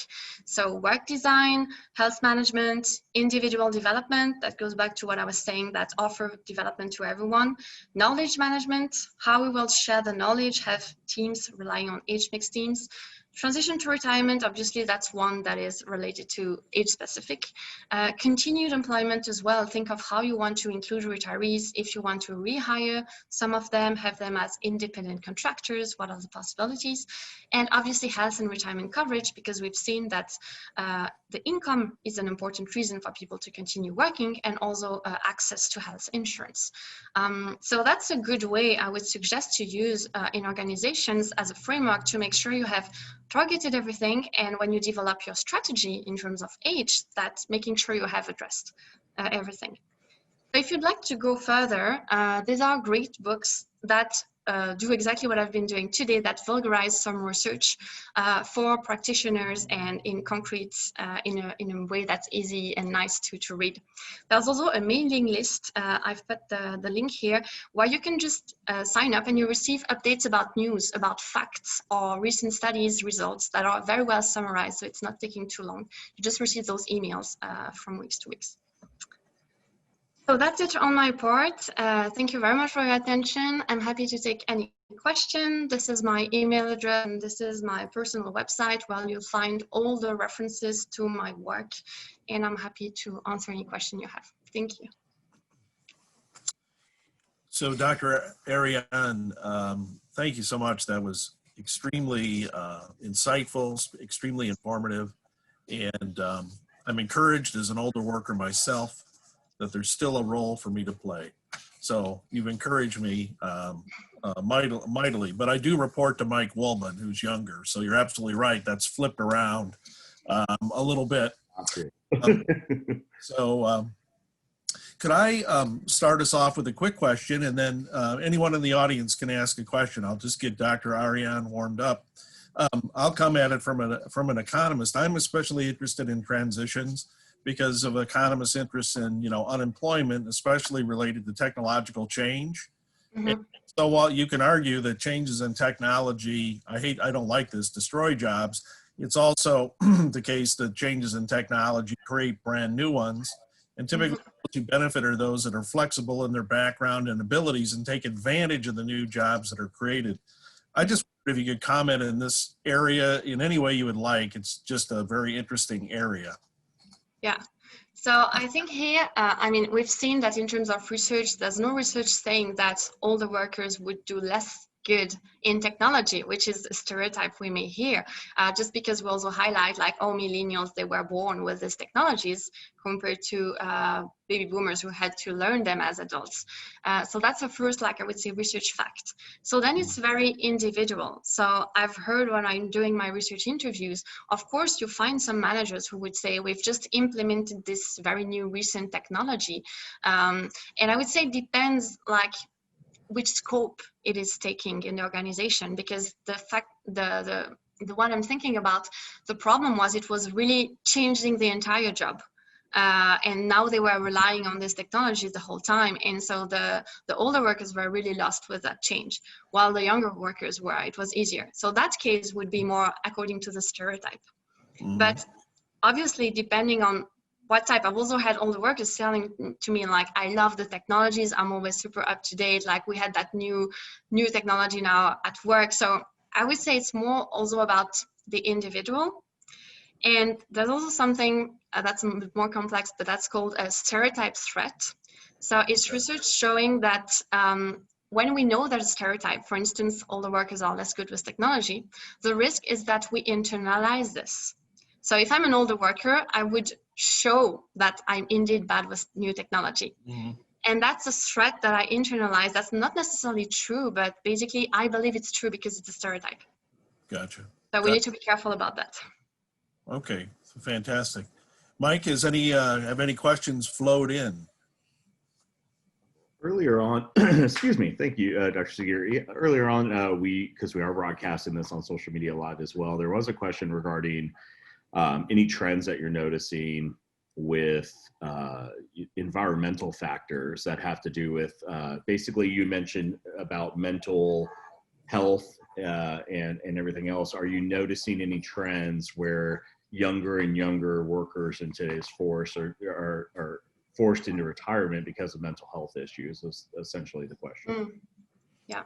So work design, health management, individual development, that goes back to what I was saying, that offer development to everyone, knowledge management, how we will share the knowledge, have teams relying on age mixed teams, transition to retirement, obviously that's one that is related to age specific. Continued employment as well, think of how you want to include retirees, if you want to rehire some of them, have them as independent contractors, what are the possibilities? And obviously health and retirement coverage, because we've seen that the income is an important reason for people to continue working, and also access to health insurance. So that's a good way I would suggest to use in organizations as a framework to make sure you have targeted everything, and when you develop your strategy in terms of age, that's making sure you have addressed everything. So if you'd like to go further, these are great books that do exactly what I've been doing today, that vulgarize some research for practitioners and in concrete, in a way that's easy and nice to read. There's also a mailing list. I've put the link here, where you can just sign up and you receive updates about news, about facts or recent studies results that are very well summarized, so it's not taking too long. You just receive those emails from weeks to weeks. So that's it on my part. Thank you very much for your attention. I'm happy to take any question. This is my email address and this is my personal website where you'll find all the references to my work, and I'm happy to answer any question you have. Thank you. So Dr. Ariane, thank you so much. That was extremely insightful, extremely informative, and I'm encouraged as an older worker myself that there's still a role for me to play. So you've encouraged me mightily, but I do report to Mike Woolman, who's younger. So you're absolutely right. That's flipped around a little bit. Could I start us off with a quick question, and then anyone in the audience can ask a question. I'll just get Dr. Ariane warmed up. I'll come at it from an economist. I'm especially interested in transitions because of economists' interest in, unemployment, especially related to technological change. Mm-hmm. So while you can argue that changes in technology, I don't like this, destroy jobs, it's also the case that changes in technology create brand new ones. And typically those who benefit are those that are flexible in their background and abilities and take advantage of the new jobs that are created. I just wondered if you could comment in this area in any way you would like. It's just a very interesting area. Yeah, so I think here, we've seen that in terms of research, there's no research saying that older workers would do less good in technology, which is a stereotype we may hear, just because we also highlight like, oh, millennials, they were born with these technologies compared to baby boomers who had to learn them as adults. So that's the first, I would say, research fact. So then it's very individual. So I've heard when I'm doing my research interviews, of course, you find some managers who would say, we've just implemented this very new recent technology. And I would say it depends which scope it is taking in the organization, because the one I'm thinking about, the problem was it was really changing the entire job. And now they were relying on this technology the whole time. And so the older workers were really lost with that change, while the younger workers were, it was easier. So that case would be more according to the stereotype. Mm-hmm. But obviously, depending on what type, I've also had older workers telling to me, I love the technologies, I'm always super up to date, we had that new technology now at work. So I would say it's more also about the individual. And there's also something that's a bit more complex, but that's called a stereotype threat. So it's research showing that when we know there's a stereotype, for instance, older workers are less good with technology, the risk is that we internalize this. So if I'm an older worker, I would show that I'm indeed bad with new technology. Mm-hmm. And that's a threat that I internalize. That's not necessarily true, but basically I believe it's true because it's a stereotype. Gotcha. So we need to be careful about that. Okay, fantastic. Mike, have any questions flowed in? Earlier on, excuse me, thank you, Dr. Segir. Earlier on, because we are broadcasting this on social media live as well, there was a question regarding any trends that you're noticing with environmental factors that have to do with, basically you mentioned about mental health and everything else, are you noticing any trends where younger and younger workers in today's force are forced into retirement because of mental health issues? Is essentially the question. Yeah.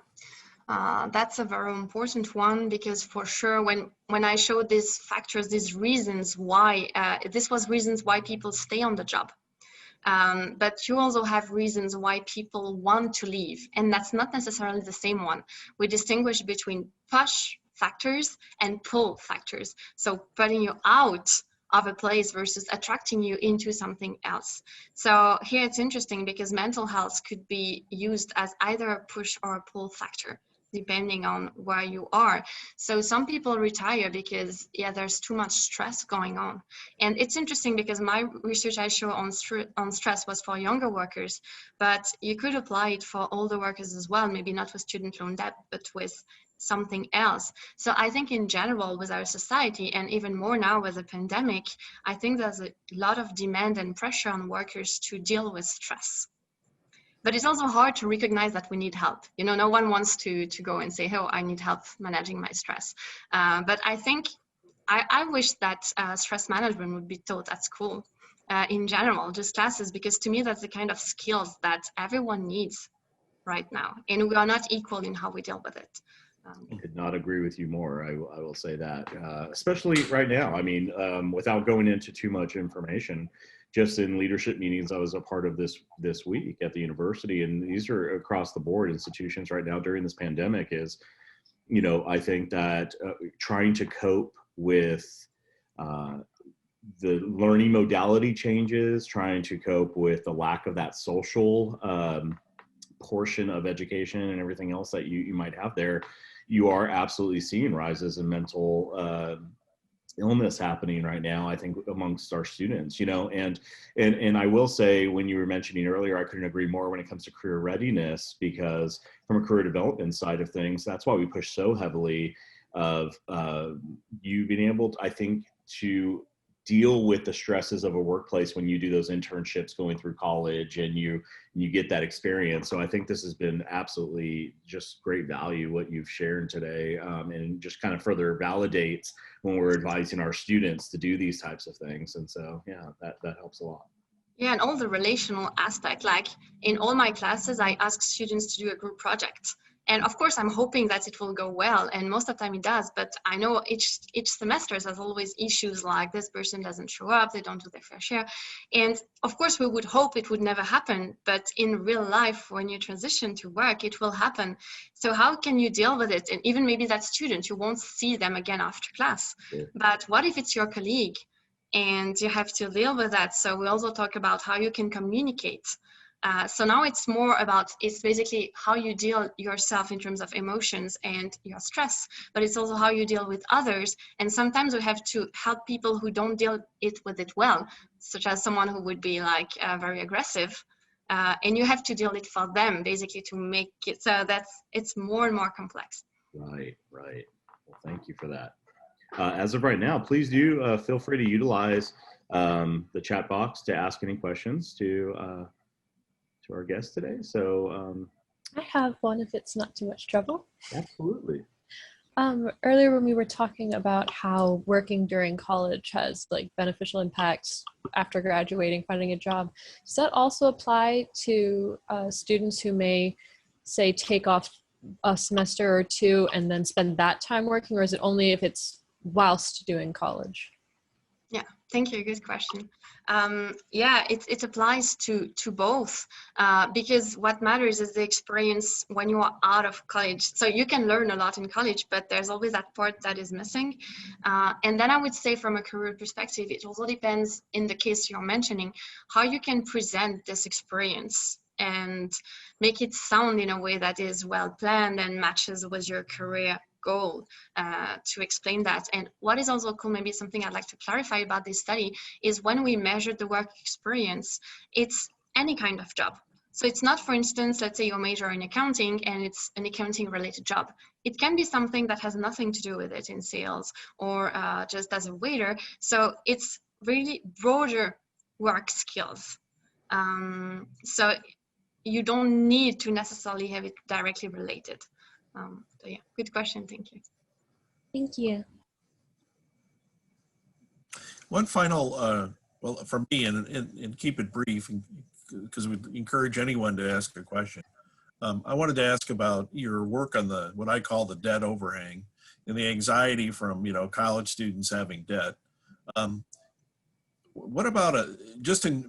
That's a very important one, because for sure when I showed these factors, these reasons why, this was reasons why people stay on the job. But you also have reasons why people want to leave, and that's not necessarily the same one. We distinguish between push factors and pull factors. So putting you out of a place versus attracting you into something else. So here it's interesting because mental health could be used as either a push or a pull factor, depending on where you are. So some people retire because, yeah, there's too much stress going on. And it's interesting because my research I show on stress was for younger workers, but you could apply it for older workers as well, maybe not with student loan debt, but with something else. So I think in general with our society, and even more now with the pandemic, I think there's a lot of demand and pressure on workers to deal with stress. But it's also hard to recognize that we need help. You know, no one wants to go and say, oh, I need help managing my stress. But I think I wish that stress management would be taught at school in general, just classes, because to me, that's the kind of skills that everyone needs right now. And we are not equal in how we deal with it. I could not agree with you more. I will say that, especially right now. I mean, without going into too much information, just in leadership meetings I was a part of this week at the university, and these are across the board institutions right now during this pandemic, is, you know, I think that trying to cope with the learning modality changes, trying to cope with the lack of that social portion of education and everything else that you might have there, you are absolutely seeing rises in mental illness happening right now, I think, amongst our students, you know, and I will say, when you were mentioning earlier, I couldn't agree more when it comes to career readiness, because from a career development side of things, that's why we push so heavily of you being able to, I think, to deal with the stresses of a workplace when you do those internships going through college and you get that experience. So I think this has been absolutely just great value, what you've shared today, and just kind of further validates when we're advising our students to do these types of things. And so, yeah, that helps a lot. Yeah, and all the relational aspect, like in all my classes, I ask students to do a group project. And of course, I'm hoping that it will go well, and most of the time it does. But I know each semester there's always issues like this person doesn't show up, they don't do their fair share. And of course, we would hope it would never happen. But in real life, when you transition to work, it will happen. So how can you deal with it? And even maybe that student, you won't see them again after class. Yeah. But what if it's your colleague and you have to deal with that? So we also talk about how you can communicate. So now it's more about, it's basically how you deal yourself in terms of emotions and your stress, but it's also how you deal with others. And sometimes we have to help people who don't deal with it well, such as someone who would be like very aggressive. And you have to deal it for them, basically, to make it so that it's more and more complex. Right. Well, thank you for that. As of right now, please do feel free to utilize the chat box to ask any questions to our guest today. So I have one, if it's not too much trouble. absolutely. Earlier when we were talking about how working during college has like beneficial impacts after graduating, finding a job, does that also apply to students who may, say, take off a semester or two and then spend that time working, or is it only if it's whilst doing college? Yeah, thank you. Good question. Yeah, it applies to both, because what matters is the experience when you are out of college. So you can learn a lot in college, but there's always that part that is missing. And then I would say, from a career perspective, it also depends, in the case you're mentioning, how you can present this experience and make it sound in a way that is well planned and matches with your career goal, to explain that. And what is also cool, maybe something I'd like to clarify about this study, is when we measure the work experience, it's any kind of job. So it's not, for instance, let's say you major in accounting and it's an accounting related job. It can be something that has nothing to do with it, in sales or just as a waiter. So it's really broader work skills. So you don't need to necessarily have it directly related. So yeah, good question. Thank you. Thank you. One final, well, for me, and keep it brief, because we encourage anyone to ask a question. I wanted to ask about your work on what I call the debt overhang and the anxiety from, college students having debt. What about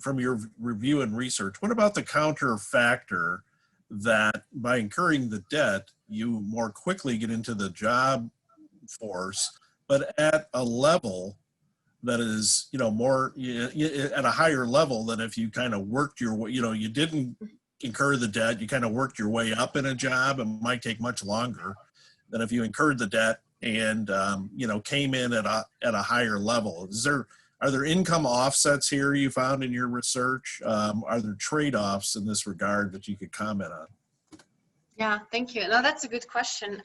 from your review and research, what about the counter factor that by incurring the debt, you more quickly get into the job force, but at a level that is, more at a higher level than if you kind of worked your way, you didn't incur the debt, you kind of worked your way up in a job. It might take much longer than if you incurred the debt and, came in at a higher level. Are there income offsets here you found in your research? Are there trade-offs in this regard that you could comment on? Yeah, thank you. No, that's a good question.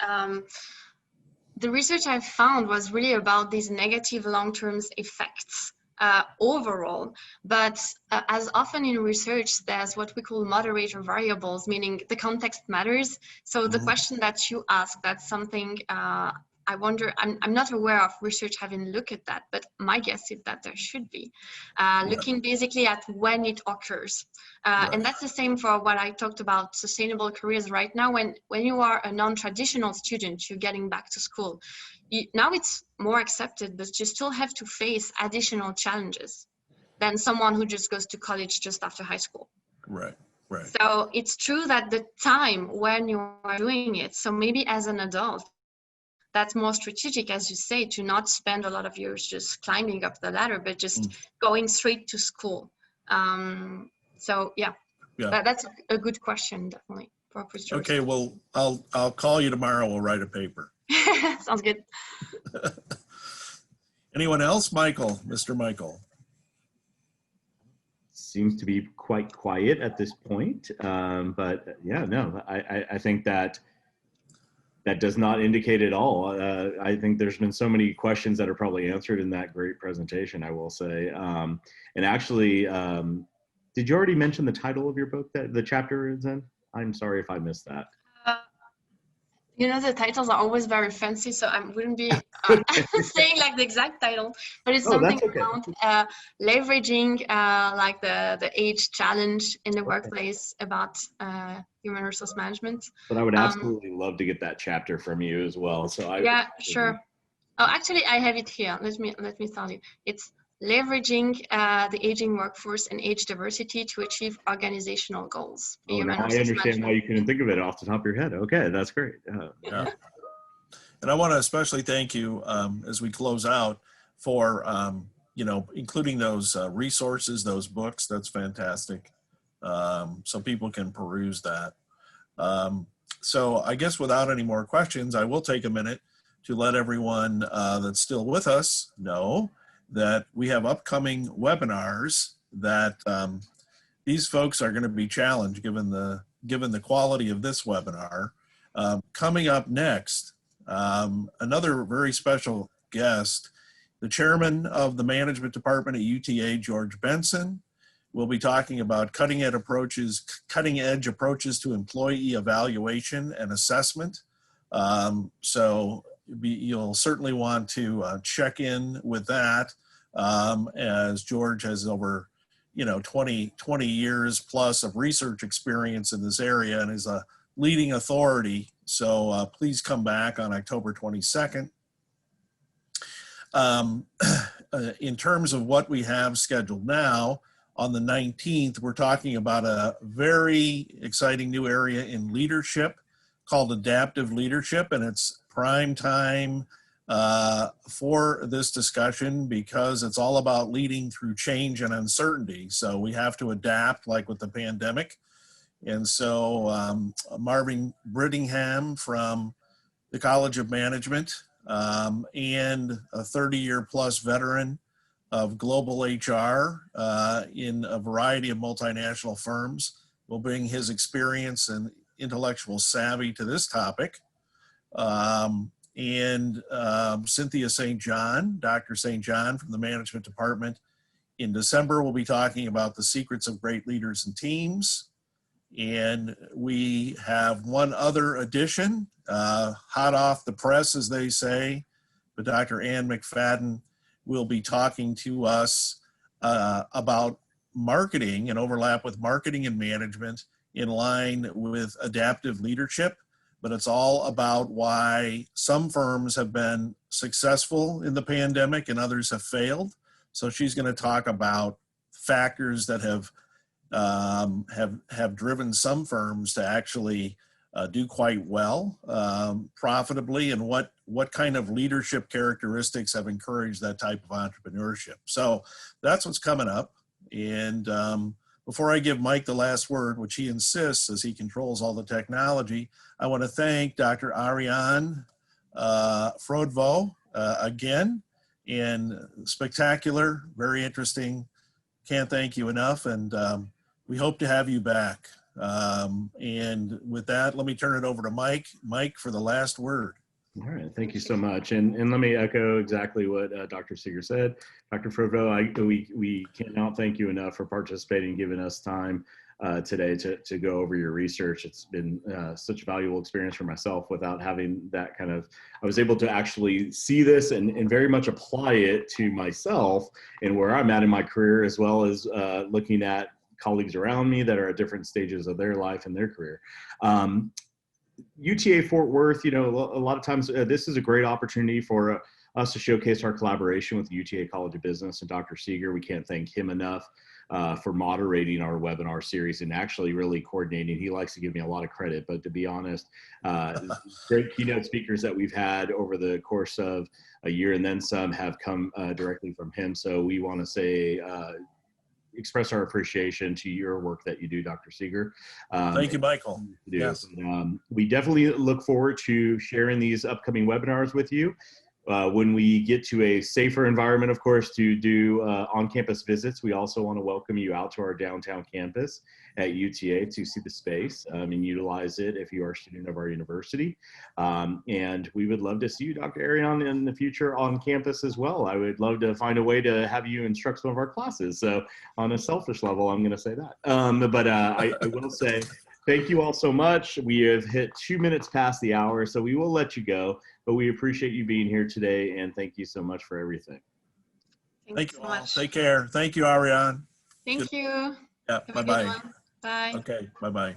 The research I found was really about these negative long-term effects overall, but as often in research, there's what we call moderator variables, meaning the context matters. So the question that you ask, that's something I wonder, I'm not aware of research having looked at that, but my guess is that there should be. Looking basically at when it occurs. And that's the same for what I talked about sustainable careers right now. When you are a non-traditional student, you're getting back to school. Now it's more accepted, but you still have to face additional challenges than someone who just goes to college just after high school. Right. So it's true that the time when you are doing it, so maybe as an adult, that's more strategic, as you say, to not spend a lot of years just climbing up the ladder, but just going straight to school. So yeah. That's a good question, definitely. Okay, well, I'll call you tomorrow. We'll write a paper. Sounds good. Anyone else? Mr. Michael. Seems to be quite quiet at this point, but yeah, no, I think that does not indicate at all. I think there's been so many questions that are probably answered in that great presentation, I will say. And actually, did you already mention the title of your book that the chapter is in? I'm sorry if I missed that. The titles are always very fancy, so I wouldn't be saying like the exact title, but it's something around leveraging like the age challenge in the workplace about human resource management. But I would absolutely love to get that chapter from you as well. So yeah, sure. Oh, actually, I have it here. Let me tell you. It's leveraging the aging workforce and age diversity to achieve organizational goals. Oh, now I understand why you couldn't think of it off the top of your head. Okay, that's great. Yeah. And I want to especially thank you as we close out for, including those resources, those books. That's fantastic. So people can peruse that. So I guess without any more questions, I will take a minute to let everyone that's still with us know that we have upcoming webinars that these folks are going to be challenged given the quality of this webinar. Coming up next, another very special guest, the chairman of the management department at UTA, George Benson, will be talking about cutting edge approaches to employee evaluation and assessment. So you'll certainly want to check in with that as George has over 20 years plus of research experience in this area and is a leading authority. So please come back on October 22nd. In terms of what we have scheduled now, on the 19th, we're talking about a very exciting new area in leadership called adaptive leadership, and it's prime time for this discussion because it's all about leading through change and uncertainty. So we have to adapt, like with the pandemic. And so Marvin Brittingham from the College of Management and a 30-year plus veteran of global HR in a variety of multinational firms will bring his experience and intellectual savvy to this topic. And Cynthia St. John, Dr. St. John from the management department in December, will be talking about the secrets of great leaders and teams. And we have one other addition hot off the press, as they say, but Dr. Ann McFadden will be talking to us about marketing and overlap with marketing and management in line with adaptive leadership. But it's all about why some firms have been successful in the pandemic and others have failed. So she's going to talk about factors that have driven some firms to actually do quite well profitably, and what kind of leadership characteristics have encouraged that type of entrepreneurship. So that's what's coming up. And before I give Mike the last word, which he insists as he controls all the technology, I want to thank Dr. Ariane Froidevaux again, and spectacular, very interesting. Can't thank you enough, and we hope to have you back. And with that, let me turn it over to Mike. Mike, for the last word. All right, thank you so much. And let me echo exactly what Dr. Seeger said. Dr. Froidevaux, we cannot thank you enough for participating, giving us time today to go over your research. It's been such a valuable experience for myself without having that kind of, I was able to actually see this and very much apply it to myself and where I'm at in my career, as well as looking at colleagues around me that are at different stages of their life and their career. UTA Fort Worth, a lot of times this is a great opportunity for us to showcase our collaboration with the UTA College of Business and Dr. Seeger. We can't thank him enough for moderating our webinar series and actually really coordinating. He likes to give me a lot of credit, but to be honest, great keynote speakers that we've had over the course of a year and then some have come directly from him. So we want to say, express our appreciation to your work that you do, Dr. Seeger. Thank you, Michael. Yes. We definitely look forward to sharing these upcoming webinars with you. When we get to a safer environment, of course, to do on-campus visits, we also want to welcome you out to our downtown campus at UTA to see the space and utilize it if you are a student of our university. And we would love to see you, Dr. Ariane, in the future on campus as well. I would love to find a way to have you instruct some of our classes. So on a selfish level, I'm going to say that. I will say, thank you all so much. We have hit 2 minutes past the hour, so we will let you go. But we appreciate you being here today, and thank you so much for everything. Thank you you so all. much. Take care. Thank you, Ariane. Thank you. Yeah, Have a good bye-bye. one. Bye. Okay, bye-bye.